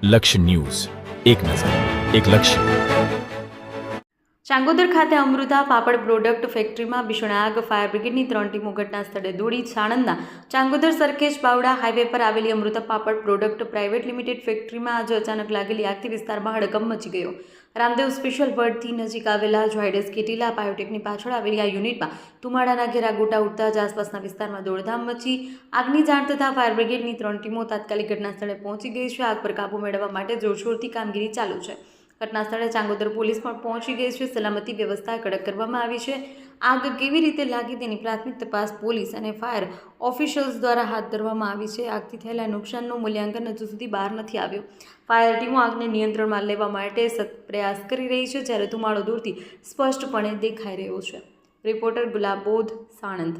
લક્ષ્ય ન્યૂઝ, એક નજર, એક લક્ષ્ય. ચાંગોદર ખાતે અમૃતા પાપડ પ્રોડક્ટ ફેક્ટરીમાં ભીષણ આગ. ફાયર બ્રિગેડની 3 ટીમો ઘટના સ્થળે દોડી. સાણંદના ચાંગોદર સરખેજ બાવડા હાઈવે પર આવેલી અમૃતા પાપડ પ્રોડક્ટ પ્રાઇવેટ લિમિટેડ ફેક્ટરીમાં આજે અચાનક લાગેલી આગથી વિસ્તારમાં હડકંપ મચી ગયો. રામદેવ સ્પેશિયલ વર્લ્ડથી નજીક આવેલા ઝાયડસ કેટીલા બાયોટેકની પાછળ આવેલી આ યુનિટમાં ધુમાડાના ઘેરા ગોટા ઉઠતા જ આસપાસના વિસ્તારમાં દોડધામ મચી. આગની જાણ થતાં ફાયર બ્રિગેડની 3 ટીમો તાત્કાલિક ઘટના સ્થળે પહોંચી ગઈ છે. આગ પર કાબૂ મેળવવા માટે જોરશોરથી કામગીરી ચાલુ છે. ઘટના સ્થળે ચાંગોદર પોલીસ પણ પહોંચી ગઈ છે. સલામતી વ્યવસ્થા કડક કરવામાં આવી છે. આગ કેવી રીતે લાગી તેની પ્રાથમિક તપાસ પોલીસ અને ફાયર ઓફિશિયલ્સ દ્વારા હાથ ધરવામાં આવી છે. આગથી થયેલા નુકસાનનું મૂલ્યાંકન હજુ સુધી બહાર નથી આવ્યું. ફાયર ટીમો આગને નિયંત્રણમાં લેવા માટે સતત પ્રયાસ કરી રહી છે, જ્યારે ધુમાડો દૂરથી સ્પષ્ટપણે દેખાઈ રહ્યો છે. રિપોર્ટર ગુલાબોધ, સાણંદ.